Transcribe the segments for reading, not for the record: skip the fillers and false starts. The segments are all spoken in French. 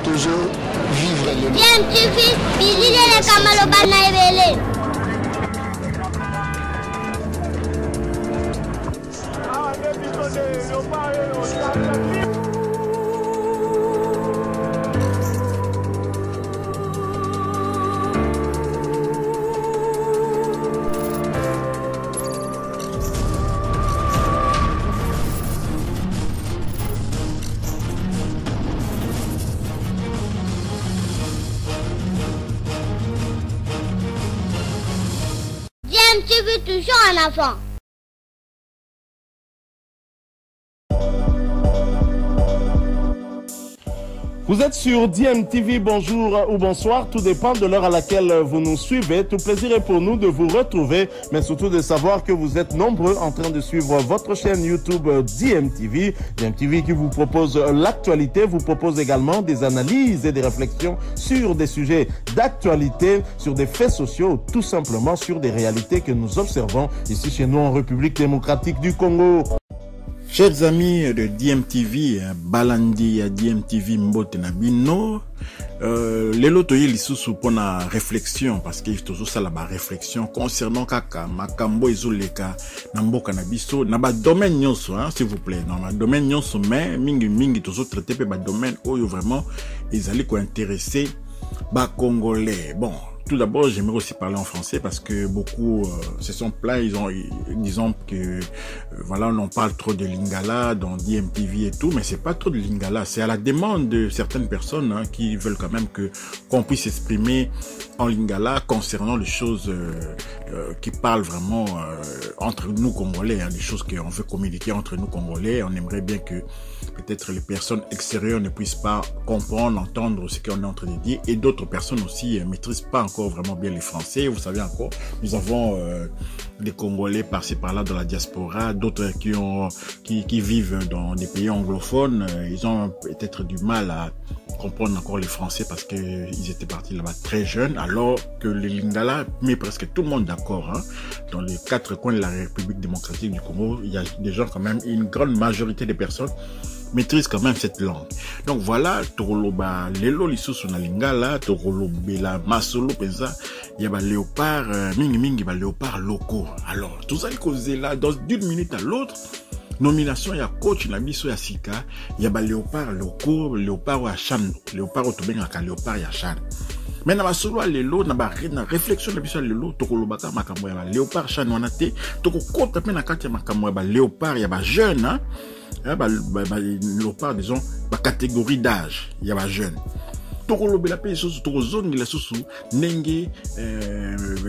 toujours vivre le DMTV, bilile kamalo bana ebele. DMTV toujours en avant. Vous êtes sur DMTV, bonjour ou bonsoir, tout dépend de l'heure à laquelle vous nous suivez. Tout plaisir est pour nous de vous retrouver, mais surtout de savoir que vous êtes nombreux en train de suivre votre chaîne YouTube DMTV. DMTV qui vous propose l'actualité, vous propose également des analyses et des réflexions sur des sujets d'actualité, sur des faits sociaux, tout simplement sur des réalités que nous observons ici chez nous en République démocratique du Congo. Chers amis de DMTV, Balandi à DMTV Mbote Nabino, lelo toye lisusu pona réflexion parce que toujours ça la réflexion concernant kaka makambo ezoleka na mboka na biso na ba domaine nyonso s'il vous plaît dans ma domaine nyonso mais mingi toujours traiter pe ba domaine oyo vraiment ezali ko intéresser ba congolais. Bon, tout d'abord, j'aimerais aussi parler en français parce que beaucoup se sont plaints, disons que voilà, on parle trop de Lingala dans DMTV et tout, mais c'est pas trop de Lingala, c'est à la demande de certaines personnes qui veulent quand même qu'on puisse s'exprimer en Lingala concernant les choses qui parlent vraiment entre nous Congolais, des choses qu'on veut communiquer entre nous Congolais. On aimerait bien que peut-être les personnes extérieures ne puissent pas comprendre, entendre ce qu'on est en train de dire, et d'autres personnes aussi maîtrisent pas encore vraiment bien les Français. Vous savez encore, nous avons des Congolais par-ci par-là dans la diaspora, d'autres qui vivent dans des pays anglophones. Ils ont peut-être du mal à comprendre encore les Français parce que ils étaient partis là-bas très jeunes, alors que les Lingala met presque tout le monde d'accord. Dans les 4 coins de la République démocratique du Congo, il y a des gens quand même, une grande majorité des personnes maîtrisent quand même cette langue. Donc voilà, Toroloba lelo lisusu na Lingala, Torolobela masolo penza, il y a ba léopard mingi ba léopard locaux. Alors, tout ça causé là dans d'une minute à l'autre. Nomination ya coach na biso ya sika, il y a ba léopard locaux, léopard ya chan, léopard otobenga ka léopard ya chan. Mais na basolo lelo na ba réflexion na biso lelo tokolobaka makambo ya ba léopard chan wana te, tokokota pe na kati ya makambo ya ba léopard ya ba jeune léopard disons ba catégorie d'âge ya ba jeune. Tokolobela pe soso tokozongi la soso nenge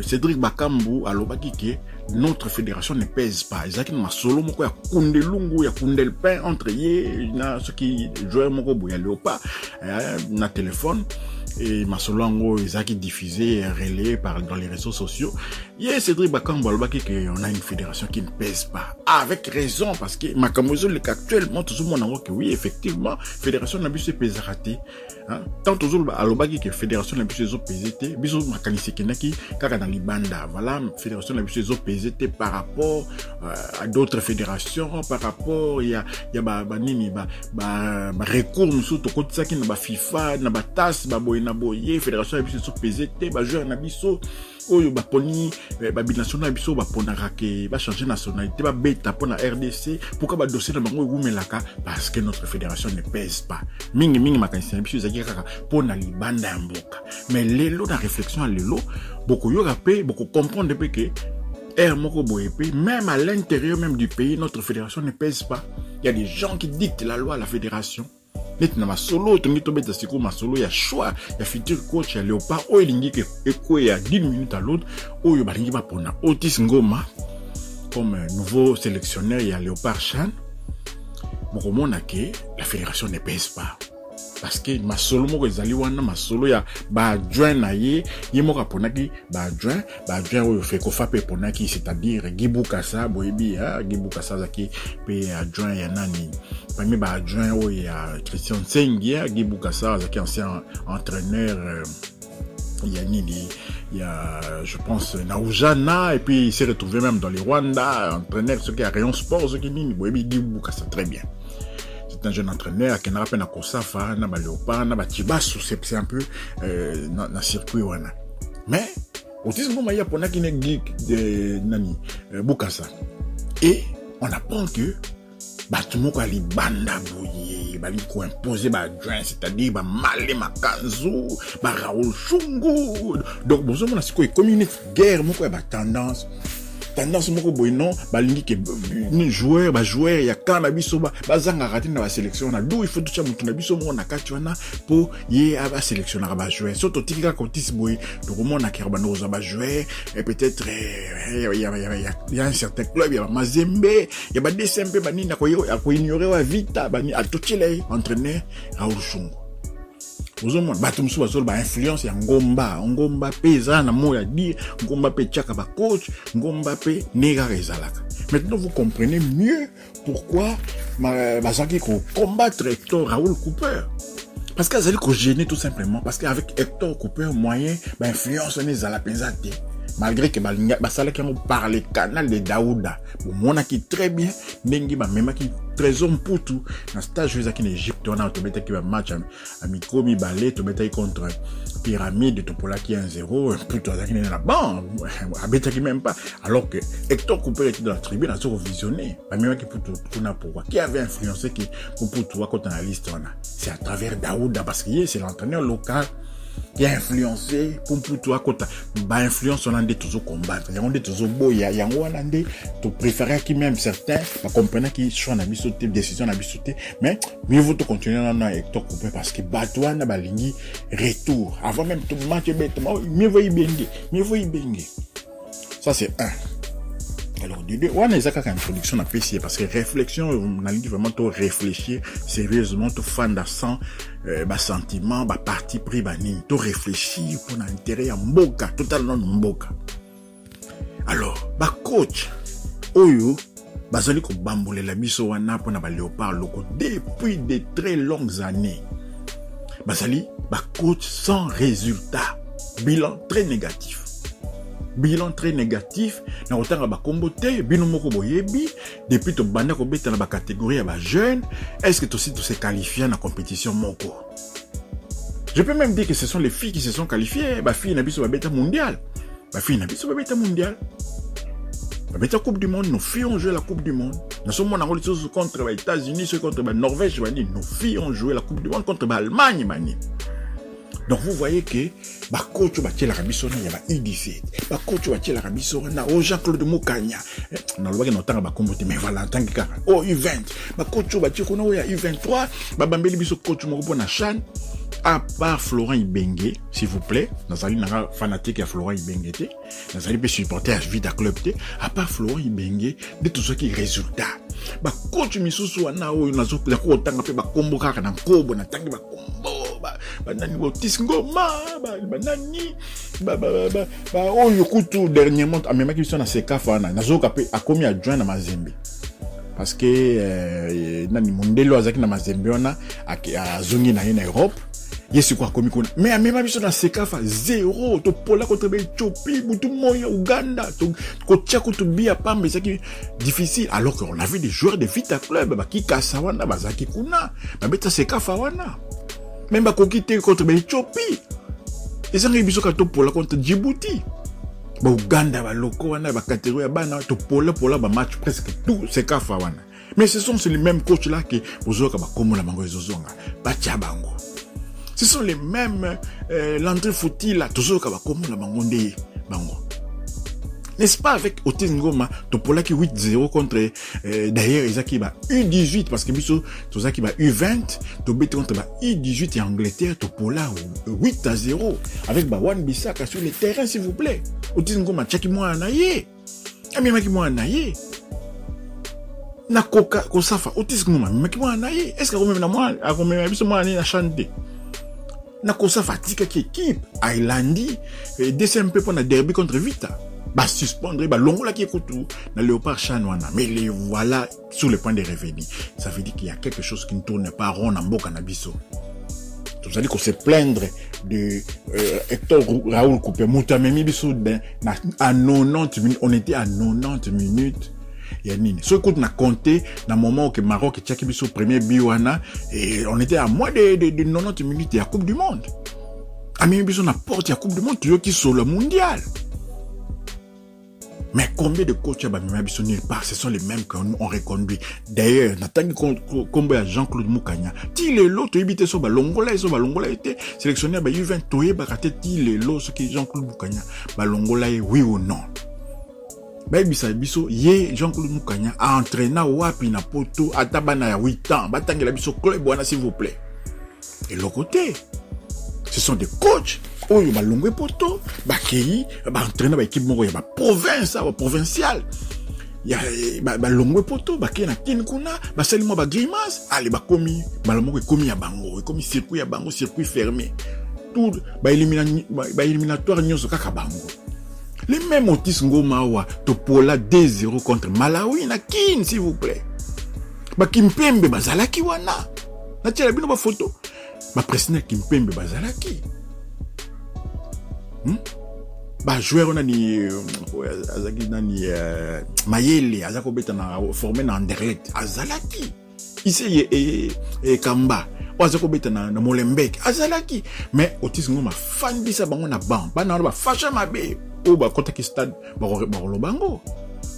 Cédric Bakambu alobaki ke notre fédération ne pèse pas. Ezaki na solo moko ya kundelungu ya kundelpin entre ye na ce qui joueur moko boya léopard na téléphone. Et Masolango Isaki diffusé relayé dans les réseaux sociaux. Hier Cédric Bakambu alobaki qu'on a une fédération qui ne pèse pas. Avec raison parce que Makamozo le actuellement tout le monde a que oui effectivement fédération n'a plus pèse raté. Tant toujours alobaki que fédération n'a plus pesé biso makanisi kenaki kaka na libanda. Voilà fédération n'a plus pesé par rapport à d'autres fédérations, par rapport il y a recours nous to kotsaki na ba FIFA na ba TAS ba na boye fédération ya biso pesé ba joueur na biso oyo ba poni ba binational biso ba ponaka ke ba changer nationalité ba beta pona RDC pourquoi ba dossier na bango gumelaka parce que notre fédération ne pèse pas mingi makanisi biso zaki kaka pona libanda ya mboka. Mais lelo na réflexion lelo beaucoup yo rapé beaucoup comprendre pe que moko boye pe même à l'intérieur même du pays notre fédération ne pèse pas. Il y a des gens qui dictent la loi à la fédération. Net na masolo tongi to beta siko masolo ya choix ya futur coach ya léopard oyo lingi ke eko ya 10 minutes à l'autre oyo balingi ba pona Otis Ngoma comme nouveau sélectionneur ya léopard Chan. Mokomona ke la fédération ne pèse pas parce que masolo moko ezali wana masolo ya ba adjoint na ye moko ponaki ba adjoint oyo fe ko fa pe ponaki, c'est-à-dire Gibou Kassa boyebi Gibou Kassa zaki pe adjoint ya nani parmi ba adjoint oyo ya Christian Sengia. Gibou Kassa zaki ancien entraîneur il y a je pense Naoujana, et puis il s'est retrouvé même dans les Rwanda entraîneur ce qui a Rayon Sport ce qui nini boyebi Gibou Kassa très bien. c'est un jeune entraîneur qui n'a pas na Kosafa na ba Léopard na ba Chibasu, c'est un peu na circuit wana. Mais autisme ngoma ya pona ki ne geek de nani Bukasa. Et on apprend que Batumoko ali banda boye, bali ko imposer ba joint, c'est-à-dire ba Malé Makanzu, ba Raoul Chungu. Donc bon, on a ce qu'on communique guerre, moko ba tendance moko boye non, balingi ke joueur ya kana biso ba zanga raté na ba sélection na do il faut tout ça mutu na biso mo na kati wana pour ye aba sélectionner ba joueur. Surtout tika kotis boye, donc mo na kerba no za ba joueur et peut-être il y a un certain club, il y a Mazembe, il y a ba DSMP bani na ko ignorer wa Vita bani a tochele entraîneur Raoul Chungu. Ozomona bato musu bazolo ba influence ya ngomba pesa na mo ya dire ngomba pe chaka ba coach ngomba pe nega rezalaka. Maintenant vous comprenez mieux pourquoi bazaki ko combattre Hector Raoul Cooper, parce qu'azali ko gêner tout simplement parce qu'avec Hector Cooper moyen ba influence ne zala penzate. Malgré que basala qui ont parlé canal de Daouda, bon mona qui très bien, nengi ba même qui très homme pour tout. Dans stage joué en Égypte, on a automatique qui va match à Mikomi Balé, to mettre contre Pyramide, to pola qui 1-0, plutôt qui n'est là-bas, à bêta qui même pas. Alors que Hector Cooper était dans la tribune, à se revisionner, pas même qui pour tout n'a pourquoi, qui avait influencé qui pour tout quand on a liste on a. C'est à travers Daouda parce que c'est l'entraîneur local qui a influencé pour toi côté ba influence on a des toujours combattre il y a des toujours boya il y a on des tu préférer qui même certains pas comprendre qui choix na bisoté décision na bisoté mais mieux vaut to continuer dans Hector Cooper parce que batwa na balingi retour avant même tout match bêtement mieux vaut y bengue ça c'est un. Alors, du deux, on a une introduction à PC parce que réflexion, on a dit vraiment tout réfléchir sérieusement, tout fan d'accent, sentiment, parti pris, tout réfléchir pour l'intérêt à Mboka, totalement Mboka. Alors, coach, Oyo, bazali ko bamboule la biso wana pour na ba Léopard loko depuis de très longues années. Bazali, coach sans résultat, bilan très négatif. Bilan très négatif na otanga ba kombote bino moko boyebi depuis to banda ko beta na ba catégorie ya ba jeune, est-ce que tu se qualifier na compétition moko? Je peux même dire que ce sont les filles qui se sont qualifiées, ba fille na biso ba beta mondial. Ba fille na biso ba beta mondial. Ba beta coupe du monde, nos filles ont joué la coupe du monde. Nous sommes en Angleterre contre les États-Unis, contre la Norvège, nos filles ont joué la coupe du monde contre l'Allemagne, mani. Donc vous voyez que coach batie la rabisona ya ba U17, coach batie la rabisona o Jean-Claude Mokanya na lobaki na tanga ba kombote mais voilà tant que o U20 coach batie ko na ya U23 bambeli biso coach moko pona CHAN à part Florent Ibenge s'il vous plaît, nazali na fanatique ya Florent Ibenge te, nazali pe supporter Vita Club te, à part Florent Ibenge de tout ce qui résultat coach misusu wana o nazo ko tanga pe ba kombo kaka na kobo na tangi ba kombo banani botisngoma banani oyo kutu dernièrement amemaki biso na Sekafa na nazoka pe akomi adjoint na Mazembe parce que nani mondelo azaki na Mazembe wana azongi na na Europe yesu kwa akomi kuna mais amema biso na Sekafa 0 to pola contre Ethiopie butu moya Uganda to kotia kutu bia pambe c'est difficile alors qu'on a vu des joueurs de Vita Club ki kasawana bazaki kuna babeta Sekafa wana même ba kokite contre l'Éthiopie. Ils ont réussi à pour la contre Djibouti. Ba Uganda ba loko wana ba catégorie bana to pola ba match presque tout c'est kafa wana. Mais ce sont les mêmes coachs là qui ozoka ba komo la mango ezozonga. Ba tchabango. Ce sont les mêmes l'entrée fouti là tozoka ba komo la mango ndé bango. N'est-ce pas avec Otis Ngoma, Topola qui 8-0 contre d'ailleurs Isaki ba U18 parce que biso Tozaki ba U20, Tobete contre ba U18 et Angleterre, Topola 8-0 avec ba Wan Bissaka sur le terrain s'il vous plaît. Otis Ngoma tchaki moi anaye. Amima ki moi anaye. Na Kosafa Otis Ngoma maki moi anaye. Est-ce que vous même na moi a même biso moi anaye na chanter. Na Kosafa tika ki équipe Islandi DSMP pour na derby contre Vita. Suspendre, longola qui écoute tout, dans Léopard Chanwana, mais les voilà sur le point de revenir. Ça veut dire qu'il y a quelque chose qui ne tourne pas rond en Mboka Nabiso. Ça veut dire qu'on se plaindre de Hector Raoul Cooper, Moutamemi Bisso, à 90 minutes, on était à 90 minutes ya nini. So écoute na compté na moment que Maroc tchaki biso premier biwana et on était à moins de 90 minutes ya Coupe du Monde. Ami biso na porte ya Coupe du Monde qui sur le mondial. Mais combien de coachs sont nulle part? Ce sont les mêmes qu'on reconduit. D'ailleurs, n'attendez combien Jean-Claude Moukanya. Ti les lots, tu évites so balongola était sélectionné par U20 toye bakate ti les lots ce qui Jean-Claude Moukanya. Balongola oui ou non? Biso ye Jean-Claude Moukanya a entraîné wapi na poto atabana ya 8 ans. Batangela biso club wana s'il vous plaît. Et l'autre côté, ce sont des coachs. Oh, il y a longue poto, bakei, entraîner ba équipe moko ya ba province, ba provincial. Il y a longue poto, bakei na kin kuna, ba sali mo ba grimace, allez ba komi, ba moko komi ya bango, komi circuit ya bango, circuit fermé. Tout ba éliminatoire nyonso kaka bango. Les mêmes Otis Ngoma wa topola 2-0 contre Malawi na kin s'il vous plaît. Ba Kimpembe bazalaki wana. Na tela bino ba photo. Ba president Kimpembe bazalaki. Ba joueur on a ni azaki nani Mayele azako beta na formé na Anderlecht azalaki ici et Kamba azako beta na Molenbeek azalaki mais Otis Ngoma fandi sa bango na ban bana ba fasha mabe o ba kota ki stade ba bango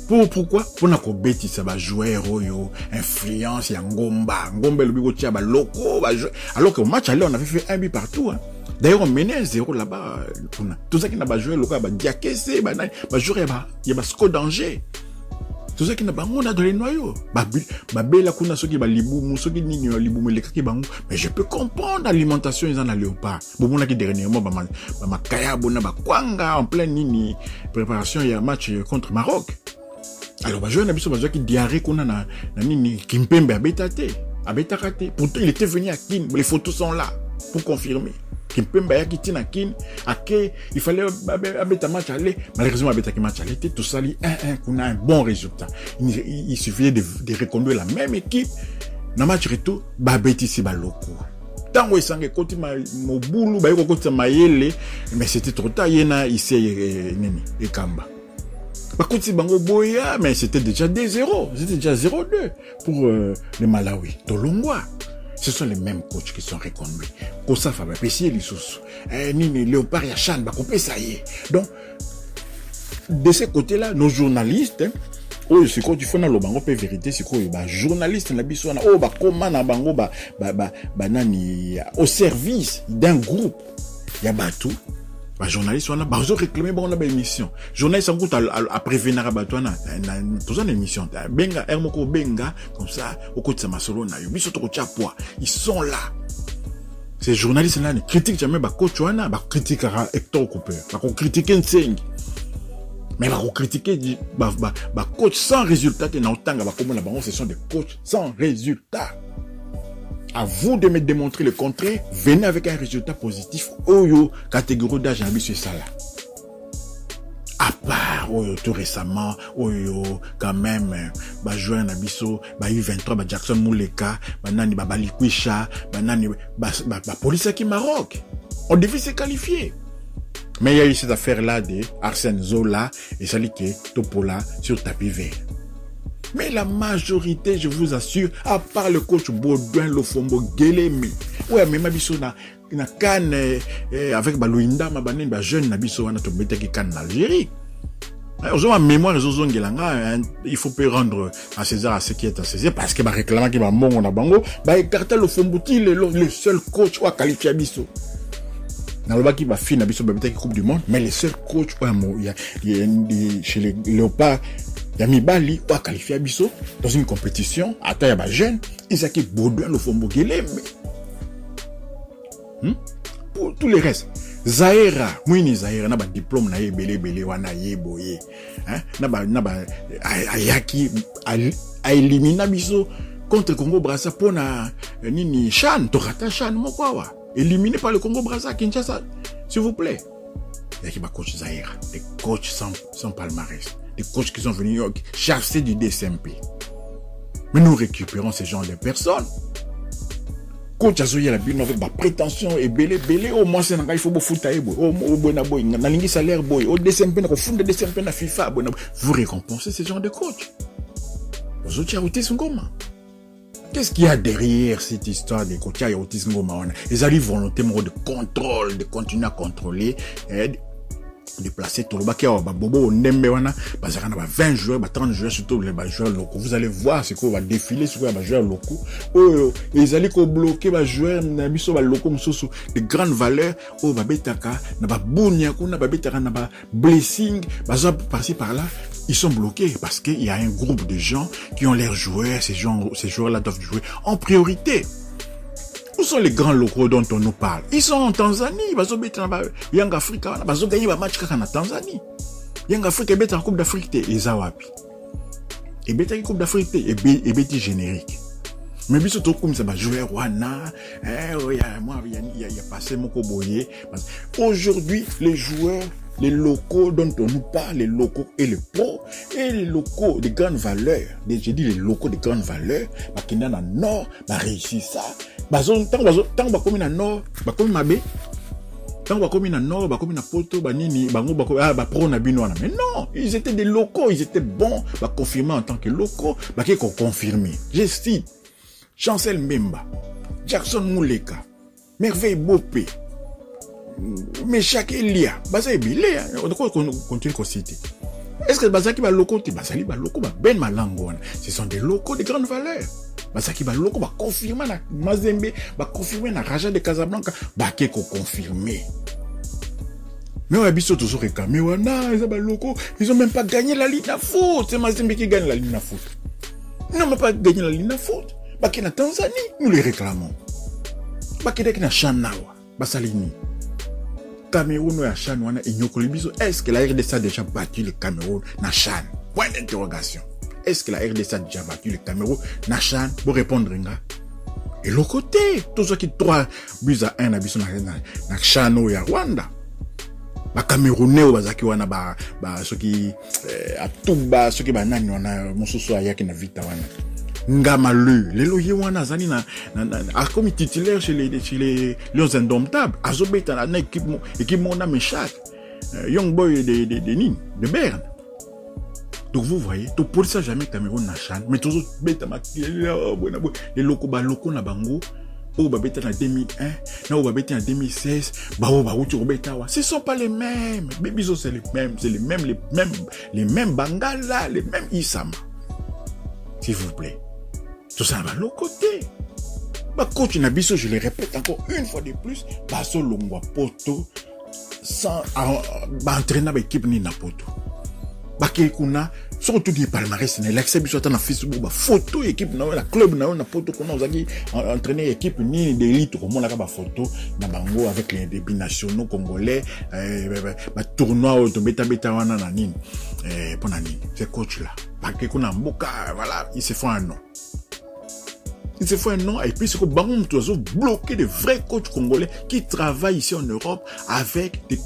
pourquoi pour na ko beti sa ba joueur oyo influence ya Ngomba le bigo tia ba loko ba alors que au match aller on avait fait un but partout hein. D'ailleurs, on menait 0 là-bas. Tout ça qui n'a pas joué, le cas, bah, diakese, bah, joué, il y a score danger. Tout ça qui n'a pas, on a dans les noyaux. Bah, bela kuna soki ba liboumou, soki nini liboumou, les kaki bango. Mais je peux comprendre l'alimentation, ils en allaient pas. Bon, là, qui dernièrement, ma kaya, bona, ba kwanga, en plein nini, préparation, il y a un match contre Maroc. Alors, bah, joué, n'abisso, bah, joué qui diarrhée kuna na nini, Kimpembe, abetakate. Pourtant, il était venu à Kin, les photos sont là, pour confirmer. Kimpembe ya kitina kin ake il fallait abeta match aller malheureusement abeta ki match aller tout ça li 1-1 qu'on a un bon résultat il suffisait de reconduire la même équipe na match retour ba beti si ba loko tango esange koti mobulu ba yoko koti Mayele mais c'était trop tard yena ici nini e Kamba ba koti bango boya mais c'était déjà 2-0 c'était déjà 0-2 pour le Malawi Tolongwa. Ce sont les mêmes coachs qui sont reconduits. Kosafa, Pessie, Lissous, Nini, Léopard, Yachan, Bakopé, ça y est. Donc, de ce côté-là, nos journalistes, oh, c'est quoi, tu fais dans le bango, peut vérité, c'est quoi, bah, journalistes, na bisona, oh, bah, comment, na bango, nani, au service d'un groupe, y a batou. Bah, journaliste, on a, bah, ils réclamé, bon, on a une émission. Journaliste, on a à prévenir à Batouana, tout ça, une émission. Benga, Hermoko, Benga, comme ça, au côté de Samasolo, na, ils sont là. Ces journalistes-là, ne critiquent jamais, bah, coach, Wana, bah, critiquent Hector Cooper, bah, critiquent Nseng. Mais, bah, critiquer, bah, coach sans résultat, et non, tanga, bah, comme la banque, ce sont des coachs sans résultat. À vous de me démontrer le contraire, venez avec un résultat positif. Oyo, catégorie d'âge, c'est ça là. À part, oyo, tout récemment, oyo, quand même, bah, jouer un abisso, bah, U23, bah, Jackson Mouleka, bah, nani, bah, Balikwisha, bah, nani, bah, police qui Maroc. On devait se qualifier. Mais il y a eu cette affaire-là de Arsène Zola et Salike Topola sur tapis vert. Mais la majorité, je vous assure, à part le coach Baudouin Lofombo Guelemi, ouais, mais ma biso na Cannes avec Balouinda, ma banane, ba jeune na biso na tobete ki Cannes en Algérie. Aujourd'hui, ma mémoire, il faut pas rendre à César à ce qui est à César, parce que ba réclamant qui va mongo na bango, ba écarter Lofombo le seul coach ou à qualifier biso. Dans le bas qui va finir biso ba Coupe du Monde, mais le seul coach il y a chez les Léopards. Yami Bali ou a qualifié Abisso dans une compétition à taille à jeune, Isaki Baudouin le Fombo Guelem. Pour tous les restes, Zahera, Mouini Zahera, n'a pas de diplôme, n'a belé, wana boye, n'a pas Ayaki, a éliminé Abisso contre Congo Brazza pour na Nini Chan, Torata Chan, Mokwawa, éliminé par le Congo Brazza, Kinshasa, s'il vous plaît. Yaki ba coach Zahera, des coachs sans palmarès. Des coachs qui sont venus chasser du DSMP. Mais nous récupérons ce genre de personnes. Coach Azoya la bino avec ma prétention et belé, au moins c'est il faut beau foutre au bon boy, na salaire boy, au DSMP na fond de DSMP na FIFA, vous récompensez ce genre de coach. Ozotia Otis Ngoma. Qu'est-ce qu'il y a derrière cette histoire de Kotia et Otis Ngoma? Ils arrivent volontairement de contrôle, de continuer à contrôler, de placer tout le bac. Bobo Ndembe wana, parce qu'il y a 20 joueurs, 30 joueurs, surtout les joueurs locaux. Vous allez voir ce qu'on va défiler sur les joueurs locaux. Ils allaient bloquer les joueurs, les locaux, de grandes valeurs. Babetaka, naba bounia, babetaka, naba blessing, par-ci par-là. Ils sont bloqués parce qu'il y a un groupe de gens qui ont leurs joueurs. Ces joueurs-là doivent jouer en priorité. Où sont les grands locaux dont on nous parle? Ils sont en Tanzanie. Young Africa, ils ont gagné un match en Tanzanie. Young Africa est en Coupe d'Afrique. Ils ont wapi. Et bien, Coupe d'Afrique et bien générique. Mais bien surtout comme ça, joueur Wana, il y a passé mon coboyer. Aujourd'hui, les joueurs, les locaux dont on nous parle, les locaux et les pros, et les locaux de grande valeur, j'ai dit les locaux de grande valeur, qui dans le nord, réussi ça. Tant que comme dans le nord, comme Mabé, tant que comme dans le nord, comme dans Poto, Banini, pro Nabino. Mais non, ils étaient des locaux, ils étaient bons, confirmés en tant que locaux, qui sont confirmés. Je cite Chancel Mbemba, Jackson Mouleka, Merveille Bopé, Meshak Elia, Baza Ebile, on continue à citer. Est-ce que Bazaki va locaux, Bazali va locaux, Ben Malangon, ce sont des locaux de grande valeur. Bazaki va locaux, va confirmer na Mazembe, va confirmer na Raja de Casablanca, va confirmer. Mais on a vu toujours réclamé, ils ont même pas gagné la ligne à foot. C'est Mazembe qui gagne la ligne à foot. Ils n'ont même pas gagné la ligne à foot. Baki na Tanzanie, nous les réclamons. Baki na Chanawa, Basalini. Cameroun ou Chan wana Inyokolibiso. Est-ce que la RDC a déjà battu le Cameroun na Chan? Point d'interrogation. Est-ce que la RDC a déjà battu le Cameroun na Chan? Pour répondre, et l'autre côté, tout ce qui 3 buts à 1 na biso na Chan ou ya Rwanda. Ba Camerounais ou bazaki wana ba ceux qui a tout bas ceux qui ba nani wana mosusu ayaki na vita wana. Ngamalu, les loyers wana zani na comme titulaire chez les Lions Indomptables, azobeta na équipe mona Meshak, Young Boy de Berne. Donc vous voyez, tout pour ça jamais Cameroun na Chan, mais toujours beta les locaux na bango, ou babeta en 2001, na ou babeta en 2016, ce sont pas les mêmes. Bébizo c'est les mêmes Bangala, les mêmes Isama. S'il vous plaît. Tout ça va l'autre côté. Coach Nabiso, je le répète encore une fois de plus, Baso Longwa Poto, sans entraîner l'équipe ni na Poto. Kuna, surtout du palmarès, l'accès biso na Facebook, photo équipe na club na Poto qu'on a entraîné équipe ni d'élite, comme on a ba photo na bango avec les binationaux congolais, tournoi au beta wana na nini, pour nani, c'est coach là. Kuna Mboka, voilà, il se fait un nom. Il se fait un nom et puis c'est que Baroum Toiseau bloqué de vrais coachs congolais qui travaillent ici en Europe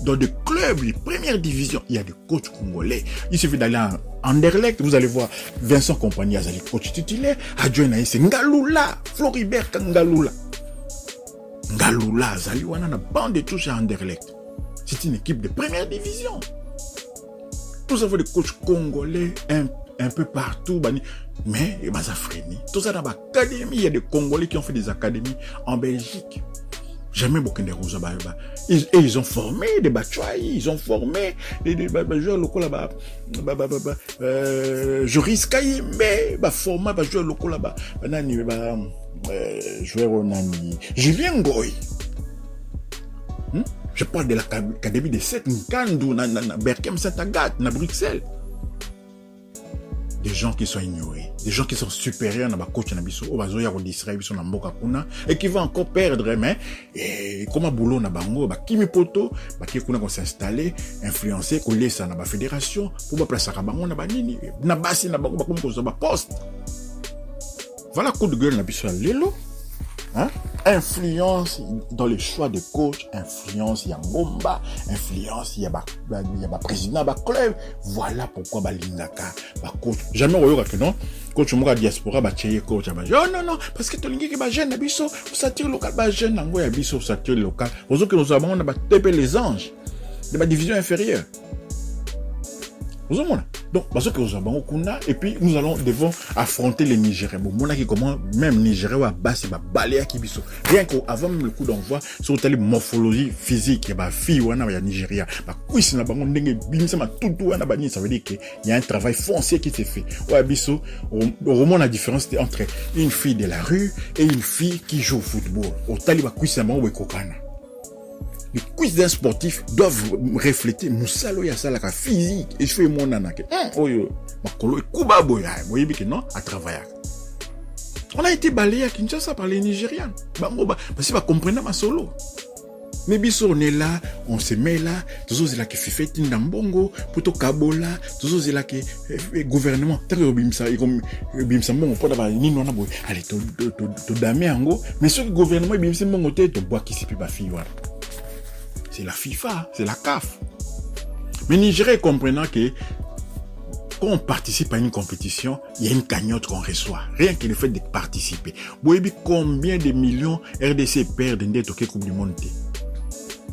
dans des clubs de première division. Il y a des coachs congolais. Il suffit d'aller en Anderlecht, vous allez voir Vincent Compagnie, Azali coach titulaire, adjoint c'est Ngalula, Floribert Ngalula. Ngalula, Azali wana na bande de touches à Anderlecht. C'est une équipe de première division. Nous avons des coachs congolais un peu partout, mais tout ça dans l'académie, il y a des Congolais qui ont fait des académies en Belgique. Jamais beaucoup de Rosa. Et ils ont formé des Bachois, ils ont formé des joueurs locaux là-bas. Joris Kayembe, formé des joueurs locaux là-bas. Joueur Julien Goy. Je parle de l'académie de 7 Nkandou, na Berkem Saint-Agathe, na Bruxelles. Des gens qui sont ignorés, des gens qui sont supérieurs à ma coach na biso, obazoya ko distraire biso na mboka kuna et qui vont encore perdre mais et comment boulot na bango ba kimi poto ba ki kuna ko s'installer, influencer ko laisser na ba fédération pour ba placer ka bango na ba nini na basi na bango ba comme ko ba poste. Voilà coup de gueule na biso lelo. Hein? Influence dans le choix de coach, influence il y a Bomba, influence il y a président ba club. Voilà pourquoi ba lingaka ba coach. Jamais oyoka que non coach moka diaspora ba cheye coach ba. Non parce que to lingi ke ba jeune na biso, satire local ba jeune nango ya biso satire local. Ozo que nous avons na ba TP les anges de ba division inférieure. Ozo mona Donc, parce que nous avons et puis nous devons affronter les Nigériens. Bon, mon comment même Nigériens va basser, va balayer qui biso. Rien qu'avant même le coup d'envoi, sur telle morphologie physique, bah fille ou un Nigeria, bah cuisse na bango ndenge bimisa ma tout na bani, ça veut dire qu'il y a un travail foncier qui s'est fait. Ouais biso, au moment la différence entre une fille de la rue et une fille qui joue au football. Au tali ba cuisse na bango we kokana. Les quiz d'un sportif doivent refléter Moussalo Yassala la physique et je fais mon nanake. Oyo, makolo kuba boya, boye que non à travailler. On a été balayé à Kinshasa par les Nigérians. Parce que va comprendre ma solo. Mais biso on est là, on se met là, tous là qui fait Tindambongo, plutôt Kabola, tous là qui gouvernement, tant que bimsa bimsa bon pas d'avoir ni non boy. Allez to damé ango, mais ce gouvernement bimsa bon côté to bois qui s'est pas fille. C'est la FIFA, c'est la CAF. Mais Nigeria comprenant que quand on participe à une compétition, il y a une cagnotte qu'on reçoit. Rien que le fait de participer. Vous voyez combien de millions RDC perdent dans la Coupe du Monde.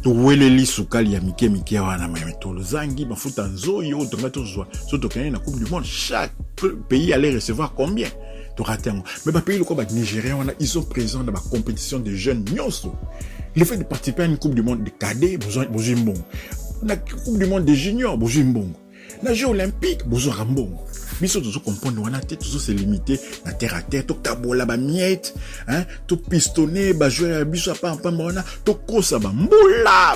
Touweleli Soukali ya Mike wana mayemetolo zangi bafuta nzoyo tongato surtout quand la Coupe du Monde, chaque pays allait recevoir combien? Mais les pays comme le Nigeria, ils sont présents dans la compétition de jeunes nyonso. Le fait de participer à une Coupe du Monde de cadets, besoin bon. La Coupe du Monde des juniors, besoin bon. La Jeux olympique, besoin bon. Mais surtout, tout comprendre, on a tout se limiter à terre, tout kabola, ba miette, hein, tout pistonner, ba jouer, biso pas tout kosa, ba mboula,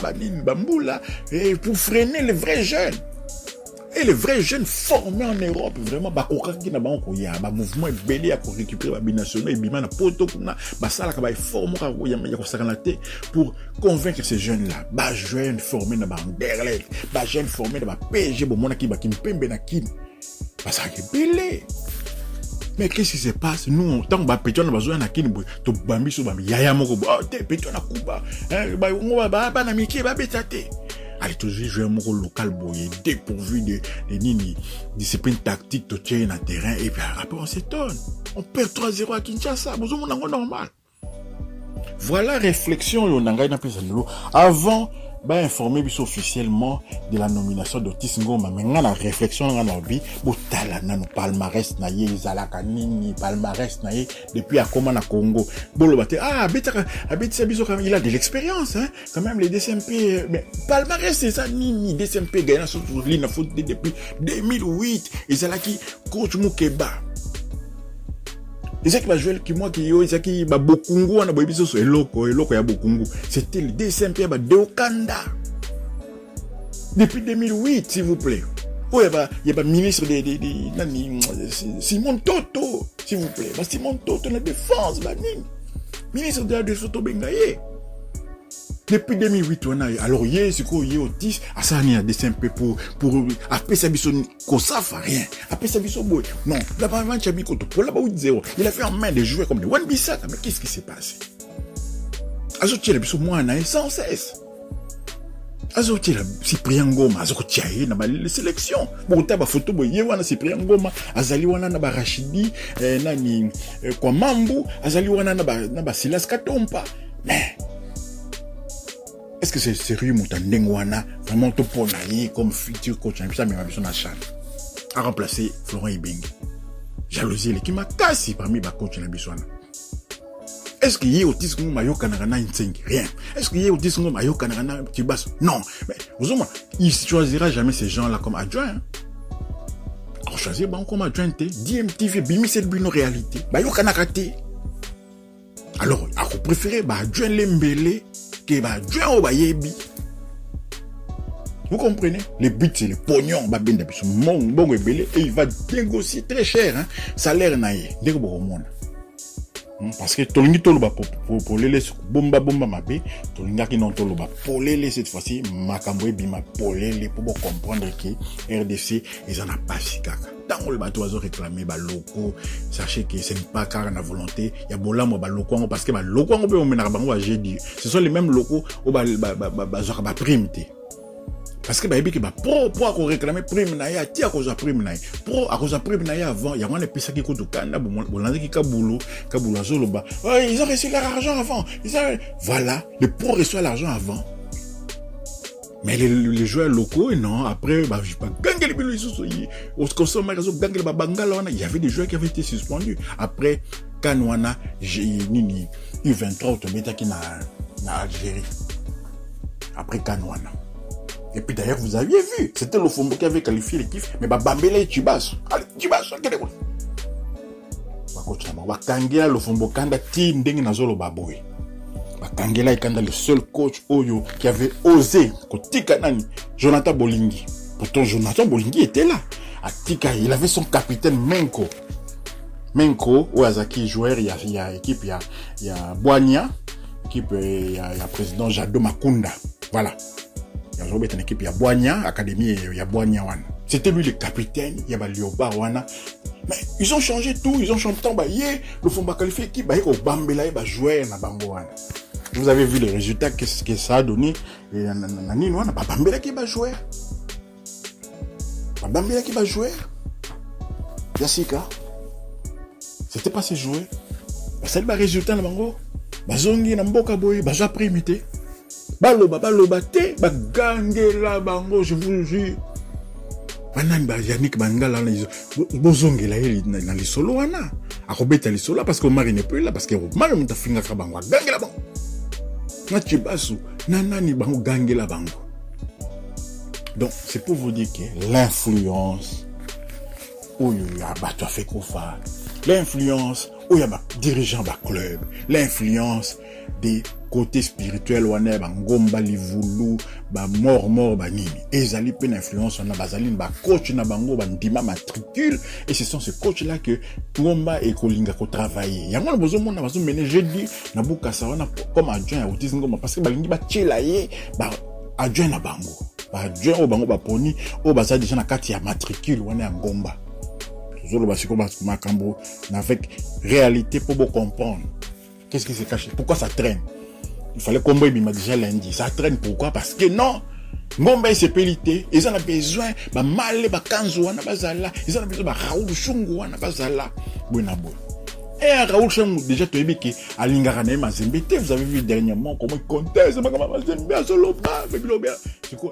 et pour freiner les vrais jeunes. Et les vrais jeunes formés en Europe, vraiment, bah, qui n'a pas encore, il y a un mouvement belé à récupérer la binationale, et bimana, poto, bah, ça, là, bah, formé, pour convaincre ces jeunes-là, bah, jeunes formés dans Anderlecht, bah, jeunes formés dans PSG, bon, mon qui me pembe na kin. Bah, ça, c'est belé. Mais qu'est-ce qui se passe? Nous, tant que pétion n'a besoin d'un kin, to bambi so bambi, yaya moko, bah, te pétion na kuba, hein, bah, on va, bah, na miki, bah, bétate. Allez, toujours jouer un mot local, boy, dépourvu de discipline tactique, de tirer dans le terrain, et puis après, on s'étonne. On perd 3-0 à Kinshasa, vous avez un normal. Voilà réflexion, avant, bah, informer officiellement de la nomination d'Otis Ngoma, mais la réflexion, on a dit, botala, nan palmarès, naye, zalaka, nini, palmarès, naye, depuis à comment na Congo. Bolobate, il a de l'expérience, hein, quand même, les DCMP, mais palmarès, c'est ça, nini, DCMP, gagnant sur l'île, depuis 2008, et zalaki, coach Moukeba. Et ça qui va jouer qui moi qui yo, ça qui va Bokungu, on a besoin de ce eloko ya Bokungu. C'était le DCMP ba Deokanda. Depuis 2008, s'il vous plaît. Oh, il y a ministre de Simon Toto, s'il vous plaît. Simon Toto, la défense, ministre de la défense, Bengaye. Depuis 2008, on a, alors, c'est quoi, Otis, à ça, il y a des CMP pour, après ça, Kosafa, rien. Après ça, boy. Non, là-bas, il a fait en main des joueurs comme des Wan Bissaka, mais qu'est-ce qui s'est passé? Azotier, la biso, moi, on a sans cesse. Azotier, la Cyprien Ngoma, Azotier, na ba les sélections. Bon, t'as ba photo, boy, wana Cyprien Ngoma, Azali wana na ba Rachidi, nani, kwa Mambu, Azali wana na ba Silas Katompa. Mais, est-ce que c'est sérieux, Moutandengwana, vraiment tout pour naïe comme futur coach, ça mais ma mission à Chan, à remplacer Florent Ibeng. Jalousie, qui m'a cassé parmi les coachs de la Bissouana. Est-ce qu'il y a Otis Ngoma Mayo Kanagana Inseng? Rien. Est-ce qu'il y a Otis Ngoma Mayo Kanagana Tibas? Non. Mais, vous savez, il ne choisira jamais ces gens-là comme adjoints. On choisit comme adjoint, DMTV, Bimi c'est une réalité. Mayo Kanagate. Alors, à vous préférez, adjoint l'embélé. Vous comprenez? Le but c'est le pognon, et il va négocier très cher, hein, salaire naïe. Parce que Tolingi Toloba pour les bomba mabé, Tolinga qui non Toloba pour les cette fois-ci, Makamboé bima pour les pour comprendre que RDC ils en a pas si caca. Dans le bateau ils ont réclamé ba locaux, sachez que c'est pas car la volonté, il y a bola mo ba locaux parce que ba locaux on peut mener bango j'ai dit. Ce sont les mêmes locaux au ba prime. Parce que baby qui pro à réclamer prime na ya ti à cause prime na pro à cause prime na ya avant il y a un pisa qui coûte Kanda bolandi qui kabulo zoloba ils ont reçu leur argent avant voilà les pros reçoivent l'argent avant mais les joueurs locaux non après je pas gagner il y avait des joueurs qui avaient été suspendus. Après, Kanwana, U23, qui na Algérie. Après Kanwana. Et puis d'ailleurs, vous aviez vu, c'était Lofombo qui avait qualifié l'équipe, mais Bambele et Chibas. Allez, Chibas, quel est Bakangela Lofombo Kanda ti ndenge nazolo baboy. Bakangela Kanda le seul coach Oyo qui avait osé kotika nani Jonathan Bolingi. Pourtant Jonathan Bolingi était là. Atika, il avait son capitaine Menko. Menko Oazaki joueur il y a équipe il y a Boigna, équipe il y a président Jado Makunda. Voilà. Il y a une équipe il y a Boigna, académie il y a Boigna Wan. C'était lui le capitaine, il y a Lioba Wana. Mais ils ont changé tout, ils ont changé tout. Le font qualifier l'équipe, au Bambela, il va jouer na Bango Wana. Vous avez vu les résultats que ça a donné. Et Nani Wana, Bambela qui va jouer. Bambela qui va jouer. Yassika. C'était pas ses joueurs. C'est le résultat na Bango. Bazongi na Mboka Boy, baza primité. Baloba te, bagangela Bango, je vous jure. Banan ba Yannick Bangala bozongela na lisolo wana. Akobeta lisolo parce que Omar n'est plus là parce que Omar muta finga ka Bango. Gangela Bango. Na Chibasu, nanani Bango gangela Bango. Donc c'est pour vous dire que l'influence où il y a battu fait Kofa, l'influence où il y a dirigeant ba club, l'influence des côtés spirituels wana ba ngomba livulu ba mort ba nini ezali pe influence na bazali ba coach na bango ba ndima matricule et ce sont ces coachs là que ngomba et kolinga ko travailler yango na bozo mona bazo mener jeudi na bukasa wana comme adjoint à autisme ngomba parce que balingi ba tchela ye ba adjoint na bango ba adjoint o bango ba poni o baza déjà na kati ya matricule wana ya ngomba toujours le basiko ba makambo avec réalité pour vous comprendre qu'est-ce qui se cache, pourquoi ça traîne. Il fallait qu'on me dise déjà lundi. Ça traîne pourquoi? Parce que non. Ngomba c'est pélité. Ils en ont besoin. Ba malé, ba kanzo, wana bazala. Ils en ont besoin. Ba Raoul Shungu, wana bazala. Buenabo. Et Raoul Shungu, déjà, tu as vu que à Lingarane, Mazembete, vous avez vu dernièrement comment il comptait. C'est pas comme Mazembe, Zoloba,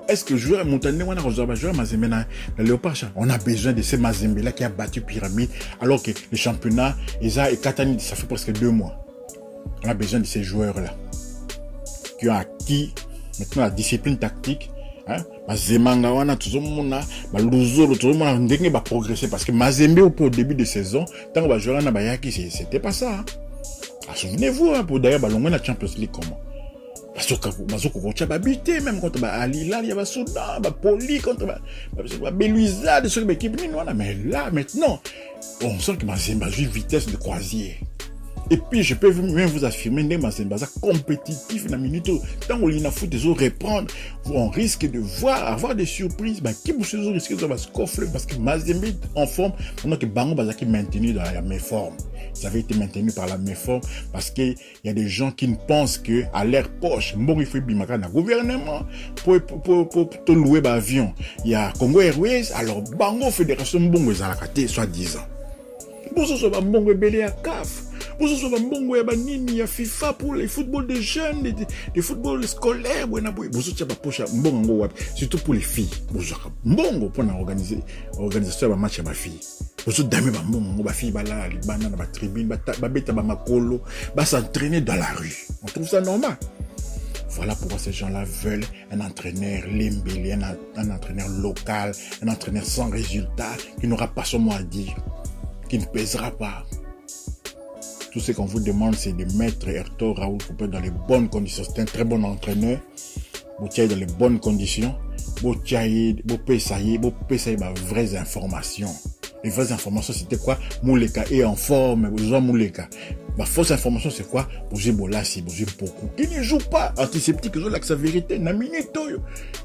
est-ce que joueur montagne, wana rejoint joueur Mazembe na Léopard? On a besoin de ces Mazembe là qui a battu Pyramide. Alors que le championnat, Eza et Katani, ça fait presque 2 mois. On a besoin de ces joueurs-là qui ont acquis maintenant la discipline tactique. Mazemanga wana tout le monde ba luzolo tout le monde ndenge ba progresser parce que Mazembe au début de saison tant que ba joueur na bayaki c'était pas ça. Souvenez-vous pour d'ailleurs ba longa na Champions League comment. Bazoko kocha ba buter même contre ba Al Hilal il y a ba Soudan ba Poli contre ba Beluiza de sur l'équipe ni wana mais là maintenant on sent que Mazembe a une vitesse de croisière. Et puis, je peux même vous affirmer que Mazembe est compétitif dans la minute. Tant qu'on a foot, reprendre, on risque de avoir des surprises. Qui vous risque de se coffrer parce que Mazembe est en forme, pendant que Bango Bazaki est maintenu dans la même forme. Ça avait été maintenu par la même forme parce qu'il y a des gens qui ne pensent que à leur poche, il faut bimaka na gouvernement pour te louer l'avion. Il y a Congo Airways, alors Bango Fédération Bongo Zalakate, soi-disant. Pour ce soit Bongo Belé à CAF. Pour ce soit Bongo Yabanini, il y a FIFA pour les footballs des jeunes, les footballs scolaires, surtout pour les filles. Bongo pour l'organisation de match à ma fille. Pour ce dame, ma fille, la tribune, s'entraîner dans la rue. On trouve ça normal. Voilà pourquoi ces gens-là veulent un entraîneur limbélé, un entraîneur local, un entraîneur sans résultat, qui n'aura pas son mot à dire, qui ne pèsera pas. Tout ce qu'on vous demande, c'est de mettre Erto Raoul Coupé dans les bonnes conditions. C'est un très bon entraîneur. Vous tirez dans les bonnes conditions. Vous tirez, vous payez vraies informations. Les vraies informations, c'était quoi? Mouleka est en forme. Vous avez Mouleka. Ma fausse information, c'est quoi? Vous avez Bolassi, vous avez beaucoup. Qui ne joue pas antiseptique, ils ont la vérité. Na minute,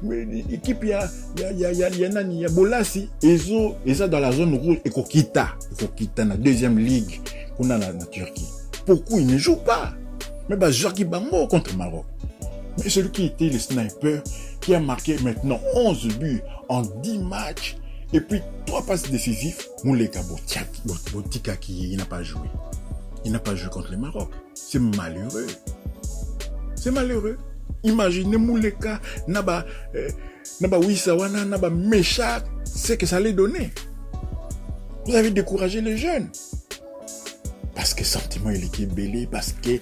mais l'équipe, il y a Bolassi. Ils ont dans la zone rouge. Et Kokita, la deuxième ligue. On a la Turquie. Pourquoi il ne joue pas? Mais bah, Jorgi Bango contre Maroc. Mais celui qui était le sniper, qui a marqué maintenant 11 buts en 10 matchs, et puis 3 passes décisives, Mouleka Botika qui n'a pas joué. Il n'a pas joué contre le Maroc. C'est malheureux. C'est malheureux. Imaginez Mouleka, Naba, Naba Wissawana, Naba Mécha, c'est que ça allait donner. Vous avez découragé les jeunes. Parce que sentiment il est belé, parce que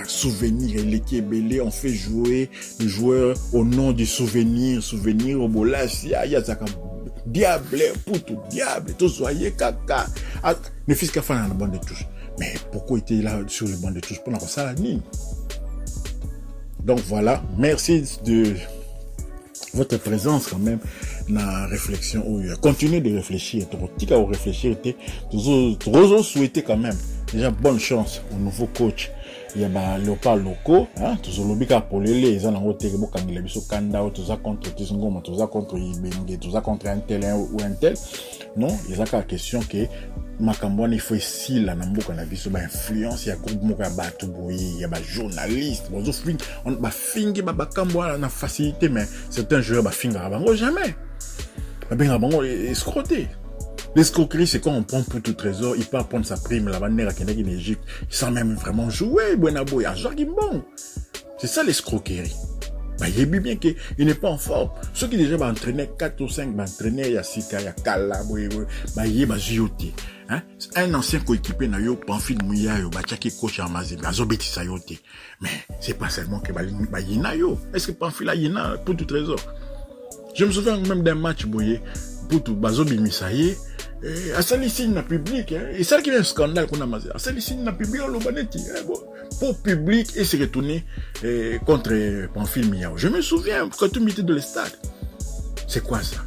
souvenir il est belé, on fait jouer le joueur au nom du souvenir au bolas, ya diable, poutou, diable, tout soyez caca. Ne fils qu'à faire dans la bande de touche. Mais pourquoi était là sur le banc de touche pour ça la ligne? Donc voilà, merci de votre présence quand même dans la réflexion. Continuez de réfléchir, toujours souhaiter quand même. Déjà bonne chance au nouveau coach. Il y a Léopard locaux, toujours l'obika pour les gens en haut terre, beaucoup de biso kanda, tous contre Tisngoma, tous contre Ibenge, tous contre un tel ou un tel. Non, il y a la question que Makambouane il faut ici la namboka na biso ba influence ya groupe moka ba tuboyi, ya ba journaliste, bonzo fing, on ba fingi ba Makambouane na facilité mais certains joueurs ba finga bango jamais. Ba benga bango escroquer. L'escroquerie, c'est quand on prend pour tout trésor, il part prendre sa prime, la bannière à Kennedy en Égypte, sans même vraiment jouer, Buenaboy, à Jargimbon. C'est ça l'escroquerie. Il est bien qu'il n'est pas en forme. Ceux qui déjà entraînaient 4 ou 5, entraînaient, il y a Sika, il y a Kala, il y a Zioté. Un ancien coéquipier n'a eu Pamphile Mouya, il coach à Mazé, Azobeti Sayoté. Mais c'est pas seulement que Yinayo. Est-ce que Pamphile a Yina pour tout trésor? Je me souviens même d'un match, Boye, pour tout Bazobi Misaye. À ça, les signes public, et ça qui est un scandale qu'on a mazé. À ça, les signes public, on l'a pour public et se retourner contre Pamphile Miao. Je me souviens quand tu m'étais de le stade. C'est quoi ça?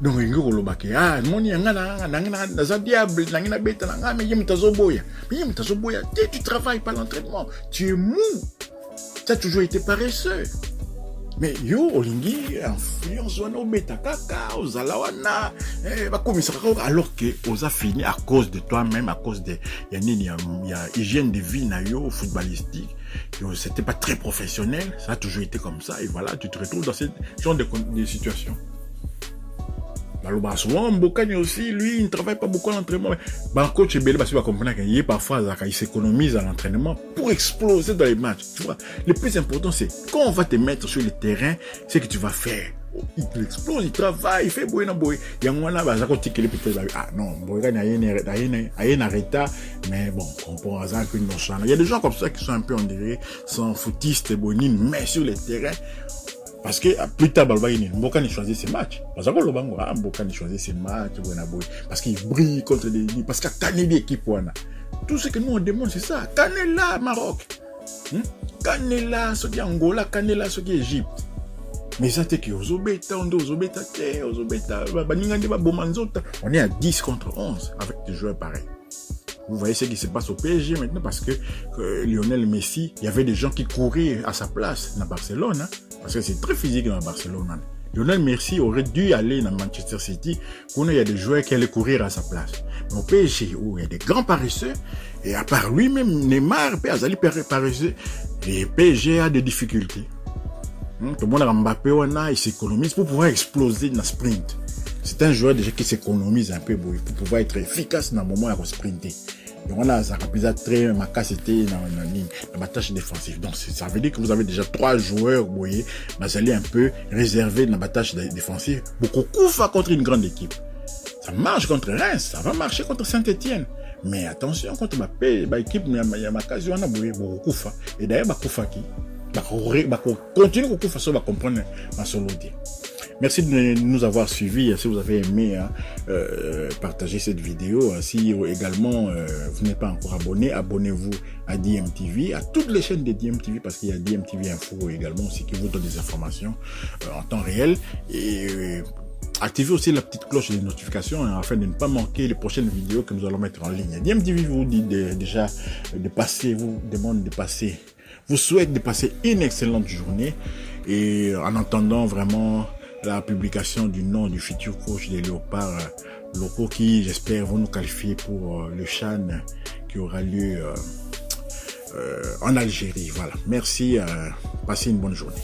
Donc, il y a un mon diable, tu travailles pas l'entraînement, tu es mou, tu as toujours été paresseux. Mais yo olingi influence wana obeta kaka ozalawana bakomisa alors que oza fini à cause de toi-même, à cause de y a hygiène de vie na yo footballistique, c'était pas très professionnel, ça a toujours été comme ça et voilà, tu te retrouves dans ce genre de situation. Souvent, Mbokani aussi, lui, il ne travaille pas beaucoup à l'entraînement. Coach Ebele, parce qu'il va comprendre qu'il parfois, il s'économise à l'entraînement pour exploser dans les matchs. Tu vois, le plus important, c'est quand on va te mettre sur le terrain, c'est que tu vas faire. Il explose, il travaille, il fait boy. Il y a un moment là, non, mais bon, on pourra avoir une notion. Il y a des gens comme ça qui sont un peu, on dirait, sans footistes, mais sur le terrain. Parce que plus tard, Mbokani choisit ses matchs. Parce que Mbokani choisit ses matchs, parce qu'il brille contre des ennemis, parce qu'il y a Canel équipe. Tout ce que nous on demande, c'est ça. Canela, Maroc. Canela, ce qui est Angola, Canela, ce qui est Égypte. Mais ça, c'est que on est à 10 contre 11 avec des joueurs pareils. Vous voyez ce qui se passe au PSG maintenant parce que Lionel Messi, il y avait des gens qui couraient à sa place dans Barcelone. Parce que c'est très physique dans Barcelone. Lionel Messi aurait dû aller dans Manchester City. Il y a des joueurs qui allaient courir à sa place. Mais au PSG, où il y a des grands paresseux, et à part lui-même, Neymar, Azali paresseux, et PSG a des difficultés. Tout le monde a Mbappé, il s'économise pour pouvoir exploser dans le sprint. C'est un joueur déjà qui s'économise un peu pour pouvoir être efficace dans le moment où il va sprinter. Et on a ça très ma capacité dans ma tâche défensive. Donc ça veut dire que vous avez déjà 3 joueurs, vous voyez, vous allez un peu réserver dans ma tâche défensive. Beaucoup Koufa contre une grande équipe. Ça marche contre Reims, ça va marcher contre Saint-Etienne. Mais attention, contre ma équipe, il y a ma case, on a beaucoup Koufa. Et d'ailleurs, ma Koufa qui continue Koufa, ça va comprendre ma solodie. Merci de nous avoir suivis. Si vous avez aimé partager cette vidéo, si également vous n'êtes pas encore abonné, abonnez-vous à DMTV, à toutes les chaînes de DMTV parce qu'il y a DMTV Info également aussi qui vous donne des informations en temps réel. Et activez aussi la petite cloche des notifications afin de ne pas manquer les prochaines vidéos que nous allons mettre en ligne. DMTV vous dit déjà de passer, vous demande de passer, vous souhaite de passer une excellente journée et en attendant vraiment la publication du nom du futur coach des Léopards locaux qui, j'espère, vont nous qualifier pour le CHAN qui aura lieu en Algérie. Voilà. Merci. Passez une bonne journée.